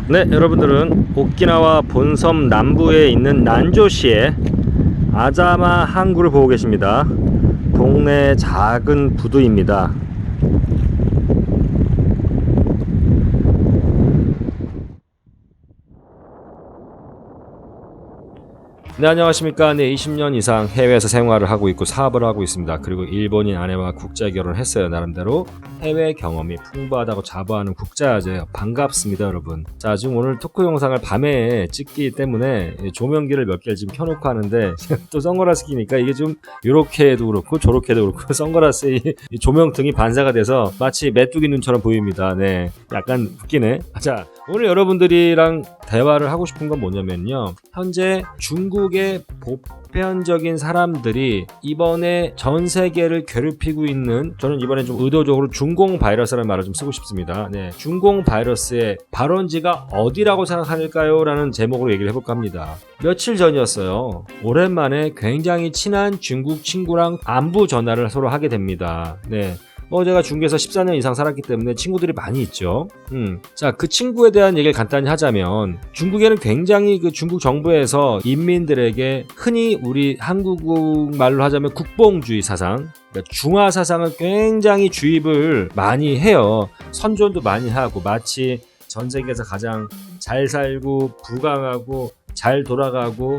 네, 여러분들은 오키나와 본섬 남부에 있는 난조시의 아자마 항구를 보고 계십니다. 동네 작은 부두입니다. 네, 안녕하십니까. 네, 20년 이상 해외에서 생활을 하고 있고 사업을 하고 있습니다. 그리고 일본인 아내와 국제 결혼을 했어요. 나름대로 해외 경험이 풍부하다고 자부하는 국자여제요. 반갑습니다, 여러분. 자, 지금 오늘 토크 영상을 밤에 찍기 때문에 조명기를 몇 개를 지금 켜놓고 하는데 또 선글라스 끼니까 이게 좀 요렇게도 그렇고 저렇게도 그렇고 선글라스의 조명등이 반사가 돼서 마치 메뚜기 눈처럼 보입니다. 네, 약간 웃기네. 자, 오늘 여러분들이랑 대화를 하고 싶은 건 뭐냐면요, 현재 중국의 보편적인 사람들이 이번에 전 세계를 괴롭히고 있는, 저는 이번에 좀 의도적으로 중공 바이러스라는 말을 좀 쓰고 싶습니다. 네, 중공 바이러스의 발원지가 어디라고 생각할까요? 라는 제목으로 얘기를 해볼까 합니다. 며칠 전이었어요. 오랜만에 굉장히 친한 중국 친구랑 안부 전화를 서로 하게 됩니다. 네, 제가 중국에서 14년 이상 살았기 때문에 친구들이 많이 있죠. 자, 그 친구에 대한 얘기를 간단히 하자면, 중국에는 굉장히 그 중국 정부에서 인민들에게 흔히 우리 한국 말로 하자면 국뽕주의 사상, 그러니까 중화 사상을 굉장히 주입을 많이 해요. 선전도 많이 하고, 마치 전 세계에서 가장 잘 살고 부강하고 잘 돌아가고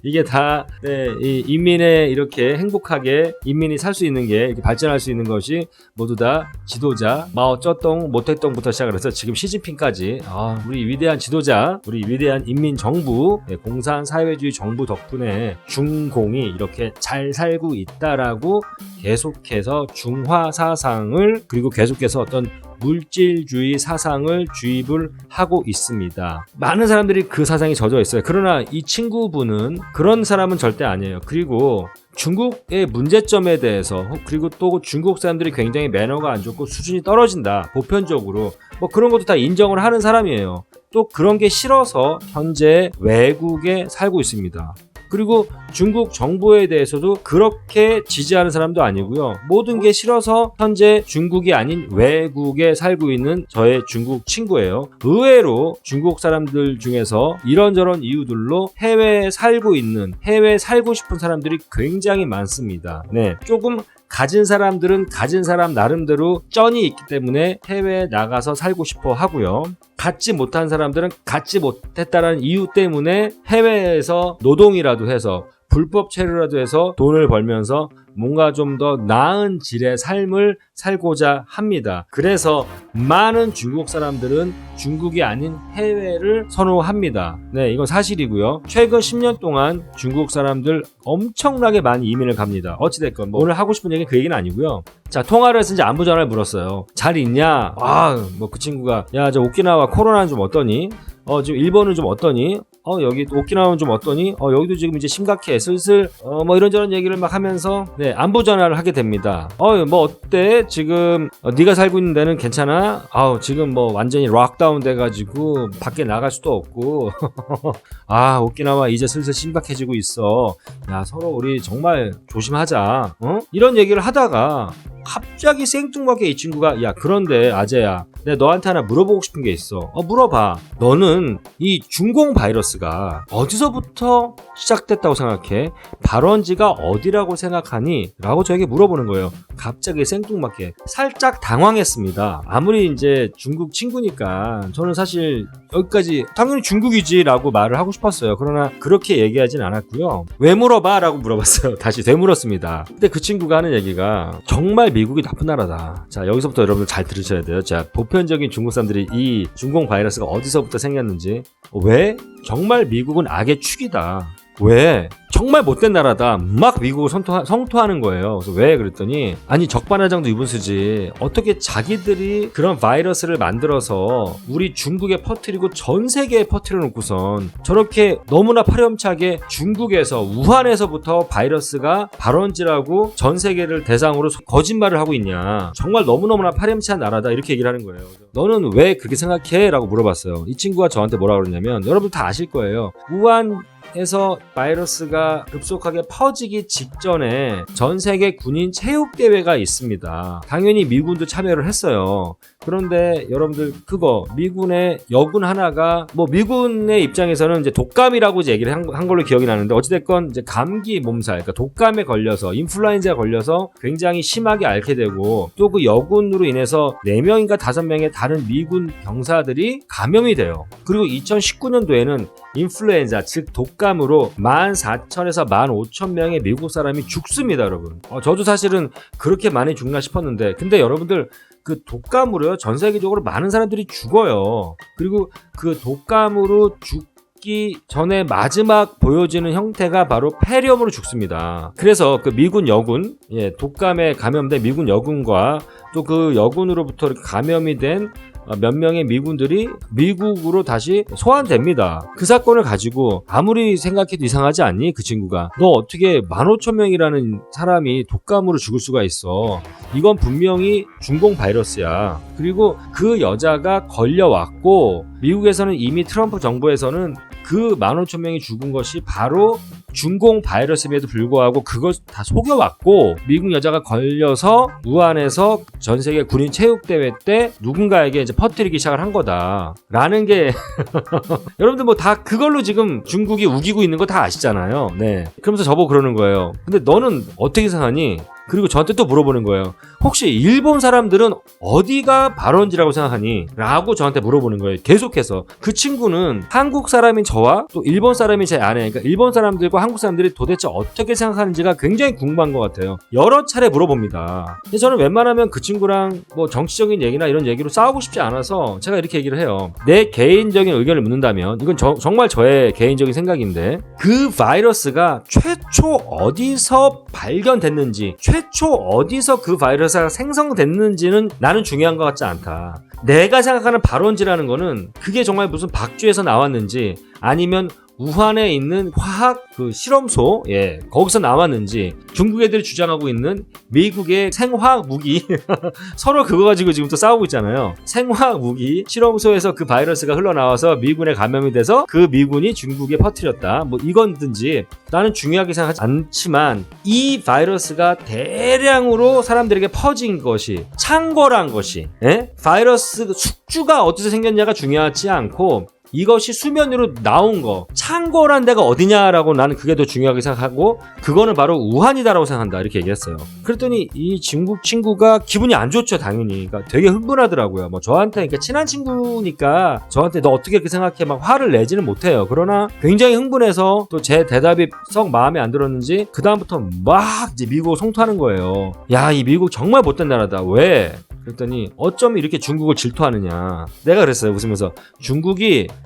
이게 다, 네, 이 인민의 이렇게 행복하게 인민이 살 수 있는 게, 이렇게 발전할 수 있는 것이 모두 다 지도자 마오쩌둥 모택동부터 시작을 해서 지금 시진핑까지, 우리 위대한 지도자, 우리 위대한 인민정부, 네, 공산사회주의 정부 덕분에 중공이 이렇게 잘 살고 있다라고 계속해서 중화 사상을, 그리고 계속해서 어떤 물질주의 사상을 주입을 하고 있습니다. 많은 사람들이 그 사상에 젖어 있어요. 그러나 이 친구분은 그런 사람은 절대 아니에요. 그리고 중국의 문제점에 대해서, 그리고 또 중국 사람들이 굉장히 매너가 안 좋고 수준이 떨어진다, 보편적으로 그런 것도 다 인정을 하는 사람이에요. 또 그런 게 싫어서 현재 외국에 살고 있습니다. 그리고 중국 정부에 대해서도 그렇게 지지하는 사람도 아니고요. 모든 게 싫어서 현재 중국이 아닌 외국에 살고 있는 저의 중국 친구예요. 의외로 중국 사람들 중에서 이런저런 이유들로 해외에 살고 있는, 해외에 살고 싶은 사람들이 굉장히 많습니다. 네, 조금 가진 사람들은 가진 사람 나름대로 쩐이 있기 때문에 해외에 나가서 살고 싶어 하고요. 갖지 못한 사람들은 갖지 못했다는 이유 때문에 해외에서 노동이라도 해서, 불법 체류라도 해서 돈을 벌면서 뭔가 좀 더 나은 질의 삶을 살고자 합니다. 그래서 많은 중국 사람들은 중국이 아닌 해외를 선호합니다. 네, 이건 사실이고요. 최근 10년 동안 중국 사람들 엄청나게 많이 이민을 갑니다. 어찌됐건 오늘 하고 싶은 얘기는 그 얘기는 아니고요. 자, 통화를 해서 이제 안부 전화를 물었어요. 잘 있냐? 그 친구가, 야, 저 오키나와 코로나는 좀 어떠니? 지금 일본은 좀 어떠니? 여기 오키나와는 좀 어떠니? 여기도 지금 이제 심각해. 슬슬 이런저런 얘기를 막 하면서, 네, 안부 전화를 하게 됩니다. 어때? 지금 네가 살고 있는 데는 괜찮아? 지금 완전히 락다운 돼가지고 밖에 나갈 수도 없고 오키나와 이제 슬슬 심각해지고 있어. 야, 서로 우리 정말 조심하자. 이런 얘기를 하다가 갑자기 생뚱맞게 이 친구가, 야, 그런데 아재야, 내가 너한테 하나 물어보고 싶은 게 있어. 물어봐. 너는 이 중공 바이러스가 어디서부터 시작됐다고 생각해? 발원지가 어디라고 생각하니? 라고 저에게 물어보는 거예요. 갑자기 생뚱맞게. 살짝 당황했습니다. 아무리 이제 중국 친구니까 저는 사실 여기까지 당연히 중국이지 라고 말을 하고 싶었어요. 그러나 그렇게 얘기하진 않았고요. 왜 물어봐? 라고 물어봤어요. 다시 되물었습니다. 근데 그 친구가 하는 얘기가, 정말 미국이 나쁜 나라다. 자, 여기서부터 여러분들 잘 들으셔야 돼요. 자, 보편적인 중국 사람들이 이 중공 바이러스가 어디서부터 생겼는지, 왜? 정말 미국은 악의 축이다. 왜? 정말 못된 나라다. 막 미국을 성토하는 거예요. 그래서 왜? 그랬더니, 아니, 적반하장도 유분수지. 어떻게 자기들이 그런 바이러스를 만들어서 우리 중국에 퍼뜨리고 전 세계에 퍼뜨려 놓고선 저렇게 너무나 파렴치하게 중국에서, 우한에서부터 바이러스가 발원지라고 전 세계를 대상으로 거짓말을 하고 있냐. 정말 너무너무나 파렴치한 나라다. 이렇게 얘기를 하는 거예요. 너는 왜 그렇게 생각해? 라고 물어봤어요. 이 친구가 저한테 뭐라고 그러냐면, 여러분 다 아실 거예요. 우한에서 바이러스가 급속하게 퍼지기 직전에 전 세계 군인 체육대회가 있습니다. 당연히 미군도 참여를 했어요. 그런데 여러분들 그거 미군의 여군 하나가 뭐 미군의 입장에서는 이제 독감이라고 이제 얘기를 한 걸로 기억이 나는데 어찌됐건 이제 감기 몸살, 그러니까 독감에 걸려서 인플루엔자에 걸려서 굉장히 심하게 앓게 되고 또 그 여군으로 인해서 4명인가 5명의 다른 미군 병사들이 감염이 돼요. 그리고 2019년도에는 인플루엔자 즉 독감으로 14,000에서 15,000명의 미국 사람이 죽습니다, 여러분. 저도 사실은 그렇게 많이 죽나 싶었는데 근데 여러분들 그 독감으로요 전 세계적으로 많은 사람들이 죽어요. 그리고 그 독감으로 죽기 전에 마지막 보여지는 형태가 바로 폐렴으로 죽습니다. 그래서 그 미군 여군, 독감에 감염된 미군 여군과 또 그 여군으로부터 감염이 된 몇 명의 미군들이 미국으로 다시 소환됩니다. 그 사건을 가지고 아무리 생각해도 이상하지 않니? 그 친구가 너 어떻게 15,000명이라는 사람이 독감으로 죽을 수가 있어. 이건 분명히 중공 바이러스야. 그리고 그 여자가 걸려왔고 미국에서는 이미 트럼프 정부에서는 그 15,000명이 죽은 것이 바로 중공 바이러스임에도 불구하고 그걸 다 속여왔고 미국 여자가 걸려서 우한에서 전 세계 군인 체육대회 때 누군가에게 이제 퍼뜨리기 시작을 한 거다 라는 게 여러분들 뭐 다 그걸로 지금 중국이 우기고 있는 거 다 아시잖아요. 네. 그러면서 저보고 그러는 거예요. 근데 너는 어떻게 생각하니? 그리고 저한테 또 물어보는 거예요. 혹시 일본 사람들은 어디가 발원지라고 생각하니? 라고 저한테 물어보는 거예요. 계속해서. 그 친구는 한국 사람인 저와 또 일본 사람인 제 아내, 그러니까 일본 사람들과 한국 사람들이 도대체 어떻게 생각하는지가 굉장히 궁금한 것 같아요. 여러 차례 물어봅니다. 근데 저는 웬만하면 그 친구랑 뭐 정치적인 얘기나 이런 얘기로 싸우고 싶지 않아서 제가 이렇게 얘기를 해요. 내 개인적인 의견을 묻는다면 이건 정말 저의 개인적인 생각인데 그 바이러스가 최초 어디서 발견됐는지 최초 어디서 그 바이러스가 생성됐는지는 나는 중요한 것 같지 않다. 내가 생각하는 발원지라는 거는 그게 정말 무슨 박쥐에서 나왔는지 아니면 우한에 있는 화학 그 실험소 거기서 나왔는지 중국 애들이 주장하고 있는 미국의 생화학 무기 서로 그거 가지고 지금 또 싸우고 있잖아요. 생화학 무기 실험소에서 그 바이러스가 흘러나와서 미군에 감염이 돼서 그 미군이 중국에 퍼뜨렸다. 뭐 이건든지 나는 중요하게 생각하지 않지만 이 바이러스가 대량으로 사람들에게 퍼진 것이 창궐한 것이 바이러스 숙주가 어디서 생겼냐가 중요하지 않고 이것이 수면 위로 나온 거 창궐한 데가 어디냐라고 나는 그게 더 중요하게 생각하고 그거는 바로 우한이다라고 생각한다 이렇게 얘기했어요. 그랬더니 이 중국 친구가 기분이 안 좋죠 당연히. 그러니까 되게 흥분하더라고요. 뭐 저한테 그러니까 친한 친구니까 저한테 너 어떻게 그렇게 생각해 막 화를 내지는 못해요. 그러나 굉장히 흥분해서 또 제 대답이 썩 마음에 안 들었는지 그 다음부터 막 이제 미국을 송투하는 거예요. 야, 이 미국 정말 못된 나라다. 왜? 그랬더니 어쩜 이렇게 중국을 질투하느냐. 내가 그랬어요 웃으면서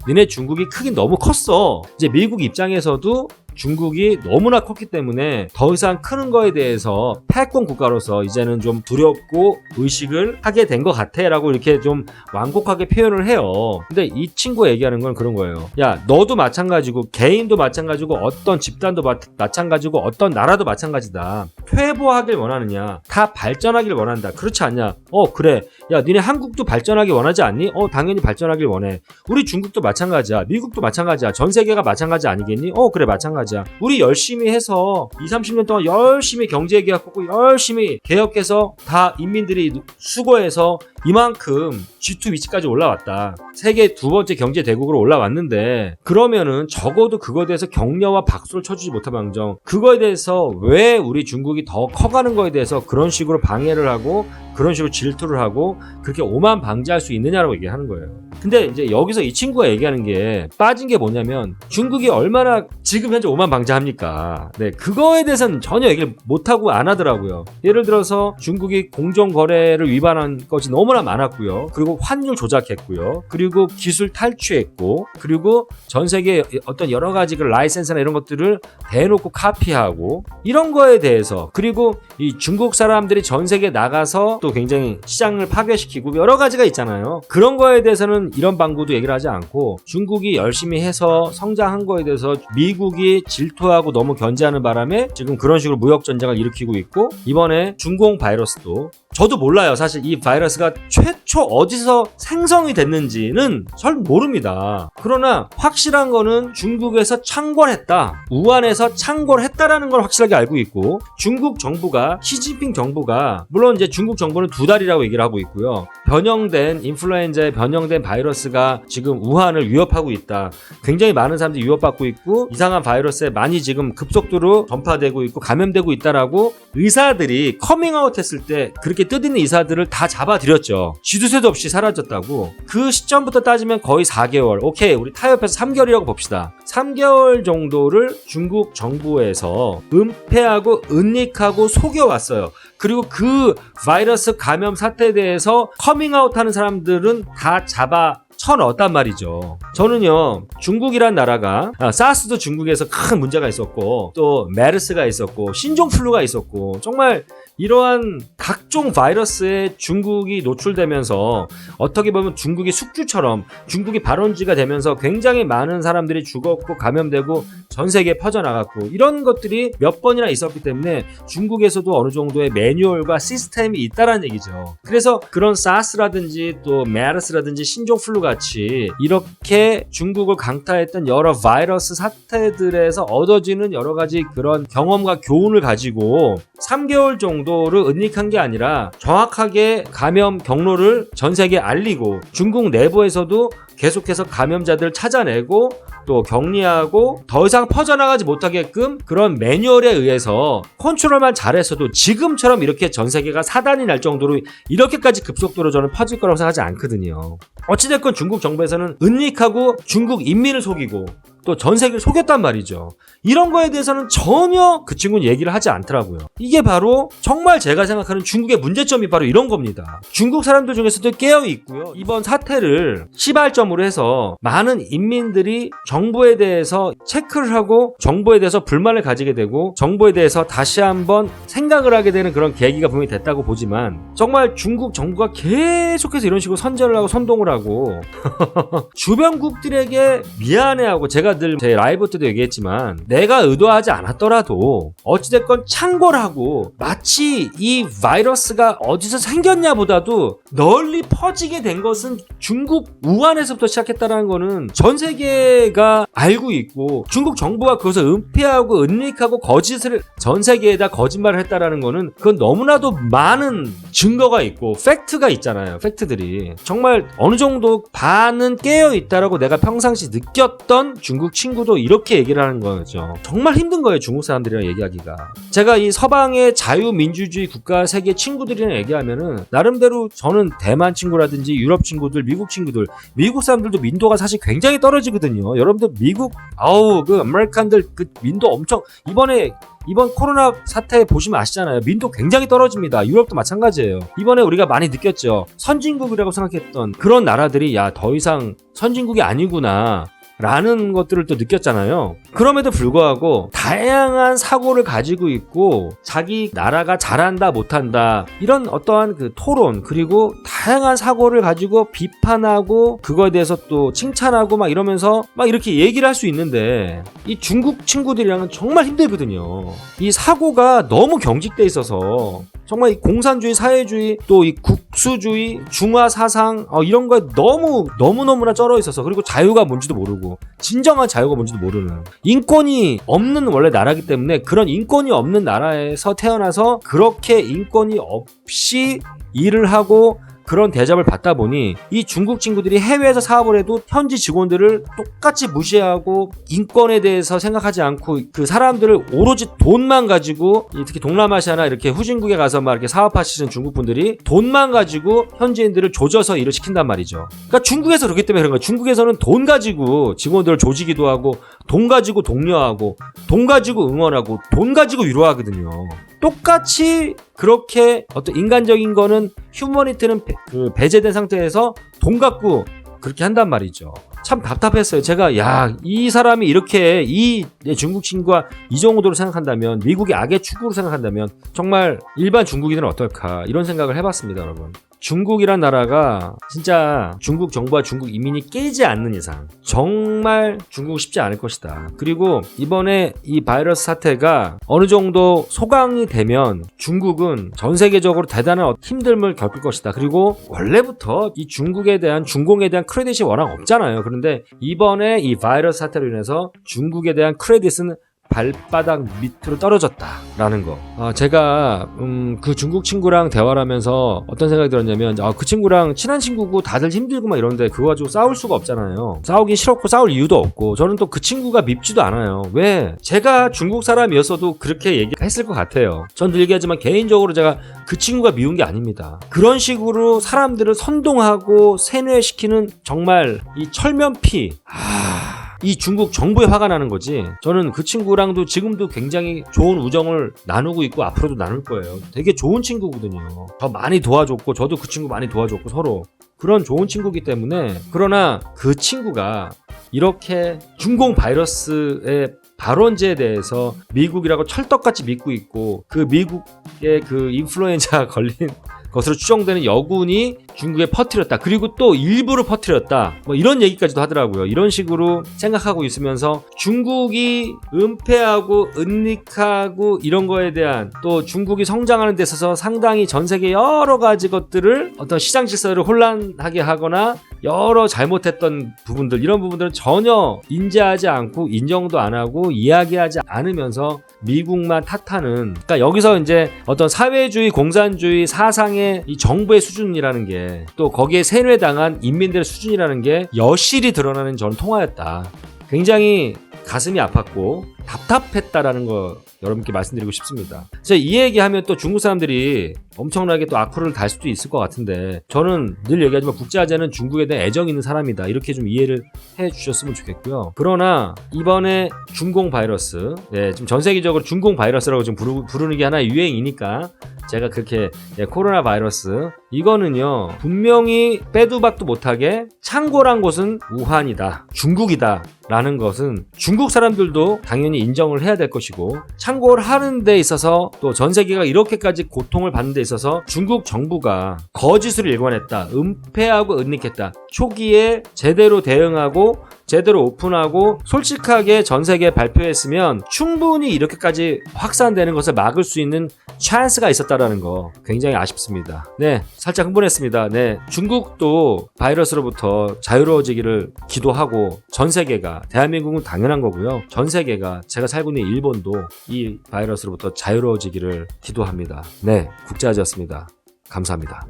니네 중국이 크긴 너무 컸어. 이제 미국 입장에서도 중국이 너무나 컸기 때문에 더 이상 크는 거에 대해서 패권 국가로서 이제는 좀 두렵고 의식을 하게 된 것 같아 라고 이렇게 좀 완곡하게 표현을 해요. 근데 이 친구가 얘기하는 건 그런 거예요. 야, 너도 마찬가지고 개인도 마찬가지고 어떤 집단도 마찬가지고 어떤 나라도 마찬가지다. 퇴보하길 원하느냐, 다 발전하길 원한다. 그렇지 않냐? 그래. 야, 니네 한국도 발전하길 원하지 않니? 당연히 발전하길 원해. 우리 중국도 마찬가지야. 미국도 마찬가지야. 전 세계가 마찬가지 아니겠니? 그래, 마찬가지야. 우리 열심히 해서 20-30년 동안 열심히 경제개혁 하고 열심히 개혁해서 다 인민들이 수고해서 이만큼 G2 위치까지 올라왔다. 세계 두 번째 경제 대국으로 올라왔는데 그러면은 적어도 그거에 대해서 격려와 박수를 쳐주지 못하망정 그거에 대해서 왜 우리 중국이 더 커가는 거에 대해서 그런 식으로 방해를 하고 그런 식으로 질투를 하고 그렇게 오만 방지할 수 있느냐라고 얘기하는 거예요. 근데 이제 여기서 이 친구가 얘기하는 게 빠진 게 뭐냐면 중국이 얼마나 지금 현재 오만 방지합니까? 네, 그거에 대해서는 전혀 얘기를 못하고 안 하더라고요. 예를 들어서 중국이 공정거래를 위반한 것이 너무나 많았고요. 그리고 환율 조작했고요. 그리고 기술 탈취했고 그리고 전 세계 어떤 여러 가지 그 라이센스나 이런 것들을 대놓고 카피하고 이런 거에 대해서 그리고 이 중국 사람들이 전 세계에 나가서 또 굉장히 시장을 파괴시키고 여러 가지가 있잖아요. 그런 거에 대해서는 이런 방구도 얘기를 하지 않고 중국이 열심히 해서 성장한 거에 대해서 미국이 질투하고 너무 견제하는 바람에 지금 그런 식으로 무역 전쟁을 일으키고 있고 이번에 중공 바이러스도 저도 몰라요. 사실 이 바이러스가 최초 어디서 생성이 됐는지는 잘 모릅니다. 그러나 확실한 거는 중국에서 창궐했다. 우한에서 창궐했다라는 걸 확실하게 알고 있고, 중국 정부가, 시진핑 정부가, 물론 이제 중국 정부는 2달이라고 얘기를 하고 있고요. 변형된 인플루엔자에 변형된 바이러스가 지금 우한을 위협하고 있다. 굉장히 많은 사람들이 위협받고 있고 이상한 바이러스에 많이 지금 급속도로 전파되고 있고 감염되고 있다라고 의사들이 커밍아웃 했을 때 그렇게 뜻있는 의사들을 다 잡아들였죠. 쥐두새도 없이 사라졌다고. 그 시점부터 따지면 거의 4개월. 오케이, 우리 타협해서 3개월이라고 봅시다. 3개월 정도를 중국 정부에서 은폐하고 은닉하고 속여왔어요. 그리고 그 바이러스 감염 사태에 대해서 커밍아웃 하는 사람들은 다 쳐넣었단 말이죠. 저는요, 중국이란 나라가 사스도 중국에서 큰 문제가 있었고 또 메르스가 있었고 신종플루가 있었고 정말 이러한 각종 바이러스에 중국이 노출되면서 어떻게 보면 중국이 숙주처럼 중국이 발원지가 되면서 굉장히 많은 사람들이 죽었고 감염되고 전 세계에 퍼져나갔고 이런 것들이 몇 번이나 있었기 때문에 중국에서도 어느 정도의 매뉴얼과 시스템이 있다라는 얘기죠. 그래서 그런 사스라든지 또 메르스라든지 신종플루 같이 이렇게 중국을 강타했던 여러 바이러스 사태들에서 얻어지는 여러 가지 그런 경험과 교훈을 가지고 3개월 정도를 은닉한 게 아니라 정확하게 감염 경로를 전 세계에 알리고 중국 내부에서도 계속해서 감염자들을 찾아내고 또 격리하고 더 이상 퍼져나가지 못하게끔 그런 매뉴얼에 의해서 컨트롤만 잘했어도 지금처럼 이렇게 전 세계가 사단이 날 정도로 이렇게까지 급속도로 저는 퍼질 거라고 생각하지 않거든요. 어찌됐건 중국 정부에서는 은닉하고 중국 인민을 속이고 또 전 세계를 속였단 말이죠. 이런 거에 대해서는 전혀 그 친구는 얘기를 하지 않더라고요. 이게 바로 정말 제가 생각하는 중국의 문제점이 바로 이런 겁니다. 중국 사람들 중에서도 깨어 있고요. 이번 사태를 시발점으로 해서 많은 인민들이 정부에 대해서 체크를 하고 정부에 대해서 불만을 가지게 되고 정부에 대해서 다시 한번 생각을 하게 되는 그런 계기가 분명히 됐다고 보지만 정말 중국 정부가 계속해서 이런 식으로 선전을 하고 선동을 하고 주변국들에게 미안해하고 제가 늘 제 라이브 때도 얘기했지만 내가 의도하지 않았더라도 어찌됐건 창궐하고 마치 이 바이러스가 어디서 생겼냐 보다도 널리 퍼지게 된 것은 중국 우한에서부터 시작했다는 거는 전 세계가 알고 있고 중국 정부가 그것을 은폐하고 은닉하고 거짓을 전 세계에다 거짓말을 했다는 거는 그건 너무나도 많은 증거가 있고 팩트가 있잖아요. 팩트들이 정말 어느 정도 반은 깨어 있다라고 내가 평상시 느꼈던 중국 친구도 이렇게 얘기를 하는 거죠. 정말 힘든 거예요. 중국 사람들이랑 얘기하기가. 제가 이 서방의 자유민주주의 국가 세계 친구들이랑 얘기하면은 나름대로 저는 대만 친구라든지 유럽 친구들, 미국 친구들, 미국 사람들도 민도가 사실 굉장히 떨어지거든요. 여러분들 미국 그 아메리칸들 그 민도 엄청 이번 코로나 사태 보시면 아시잖아요. 민도 굉장히 떨어집니다. 유럽도 마찬가지예요. 이번에 우리가 많이 느꼈죠. 선진국이라고 생각했던 그런 나라들이 야, 더 이상 선진국이 아니구나 라는 것들을 또 느꼈잖아요. 그럼에도 불구하고 다양한 사고를 가지고 있고 자기 나라가 잘한다 못한다 이런 어떠한 그 토론 그리고 다양한 사고를 가지고 비판하고 그거에 대해서 또 칭찬하고 막 이러면서 막 이렇게 얘기를 할 수 있는데 이 중국 친구들이랑은 정말 힘들거든요. 이 사고가 너무 경직돼 있어서 정말 이 공산주의, 사회주의, 또 이 국수주의, 중화 사상 이런 거에 너무너무나 쩔어 있어서 그리고 자유가 뭔지도 모르고 진정한 자유가 뭔지도 모르는 인권이 없는 원래 나라이기 때문에 그런 인권이 없는 나라에서 태어나서 그렇게 인권이 없이 일을 하고 그런 대접을 받다 보니 이 중국 친구들이 해외에서 사업을 해도 현지 직원들을 똑같이 무시하고 인권에 대해서 생각하지 않고 그 사람들을 오로지 돈만 가지고 특히 동남아시아나 이렇게 후진국에 가서 막 이렇게 사업하시는 중국 분들이 돈만 가지고 현지인들을 조져서 일을 시킨단 말이죠. 그러니까 중국에서 그렇기 때문에 그런 거예요. 중국에서는 돈 가지고 직원들을 조지기도 하고 돈 가지고 독려하고 돈 가지고 응원하고 돈 가지고 위로하거든요. 똑같이 그렇게 어떤 인간적인 거는 휴머니티는 배제된 상태에서 돈 갖고 그렇게 한단 말이죠. 참 답답했어요. 제가 이 사람이 이렇게 이 중국 친구가 이 정도로 생각한다면 미국이 악의 축으로 생각한다면 정말 일반 중국인은 어떨까 이런 생각을 해봤습니다. 여러분. 중국이란 나라가 진짜 중국 정부와 중국 이민이 깨지 않는 이상 정말 중국 쉽지 않을 것이다. 그리고 이번에 이 바이러스 사태가 어느 정도 소강이 되면 중국은 전 세계적으로 대단한 힘듦을 겪을 것이다. 그리고 원래부터 이 중국에 대한 중공에 대한 크레딧이 워낙 없잖아요. 그런데 이번에 이 바이러스 사태로 인해서 중국에 대한 크레딧은 발바닥 밑으로 떨어졌다라는 거. 제가 그 중국 친구랑 대화를 하면서 어떤 생각이 들었냐면 그 친구랑 친한 친구고 다들 힘들고 막 이런데 그거 가지고 싸울 수가 없잖아요. 싸우긴 싫었고 싸울 이유도 없고 저는 또 그 친구가 밉지도 않아요. 왜? 제가 중국 사람이었어도 그렇게 얘기했을 것 같아요. 전 늘 얘기하지만 개인적으로 제가 그 친구가 미운 게 아닙니다. 그런 식으로 사람들을 선동하고 세뇌시키는 정말 이 철면피. 이 중국 정부에 화가 나는 거지. 저는 그 친구랑도 지금도 굉장히 좋은 우정을 나누고 있고 앞으로도 나눌 거예요. 되게 좋은 친구거든요. 저 많이 도와줬고 저도 그 친구 많이 도와줬고 서로 그런 좋은 친구이기 때문에. 그러나 그 친구가 이렇게 중공 바이러스의 발원제에 대해서 미국이라고 철떡같이 믿고 있고 그 미국의 그 인플루엔자가 걸린 것으로 추정되는 여군이 중국에 퍼뜨렸다. 그리고 또 일부러 퍼뜨렸다. 뭐 이런 얘기까지도 하더라고요. 이런 식으로 생각하고 있으면서 중국이 은폐하고 은닉하고 이런 거에 대한 또 중국이 성장하는 데 있어서 상당히 전 세계 여러 가지 것들을 어떤 시장 질서를 혼란하게 하거나 여러 잘못했던 부분들 이런 부분들은 전혀 인지하지 않고 인정도 안 하고 이야기하지 않으면서 미국만 탓하는 그러니까 여기서 이제 어떤 사회주의 공산주의 사상의 이 정부의 수준이라는 게 또 거기에 세뇌당한 인민들의 수준이라는 게 여실히 드러나는 저는 통화였다. 굉장히 가슴이 아팠고 답답했다라는 거 여러분께 말씀드리고 싶습니다. 제가 이 얘기하면 또 중국 사람들이 엄청나게 또 악플을 달 수도 있을 것 같은데 저는 늘 얘기하지만 국제화재는 중국에 대한 애정이 있는 사람이다. 이렇게 좀 이해를 해 주셨으면 좋겠고요. 그러나 이번에 중공 바이러스, 지금 전 세계적으로 중공 바이러스라고 지금 부르는 게 하나의 유행이니까 제가 그렇게 코로나 바이러스 이거는요 분명히 빼도 박도 못하게 창궐한 곳은 우한이다, 중국이다 라는 것은 중국 사람들도 당연히 인정을 해야 될 것이고 창궐하는 데 있어서 또 전 세계가 이렇게까지 고통을 받는 데 있어서 중국 정부가 거짓으로 일관했다, 은폐하고 은닉했다, 초기에 제대로 대응하고 제대로 오픈하고 솔직하게 전 세계에 발표했으면 충분히 이렇게까지 확산되는 것을 막을 수 있는 찬스가 있었다라는 거 굉장히 아쉽습니다. 네, 살짝 흥분했습니다. 네, 중국도 바이러스로부터 자유로워지기를 기도하고 전 세계가, 대한민국은 당연한 거고요. 전 세계가, 제가 살고 있는 일본도 이 바이러스로부터 자유로워지기를 기도합니다. 네, 국제화제였습니다. 감사합니다.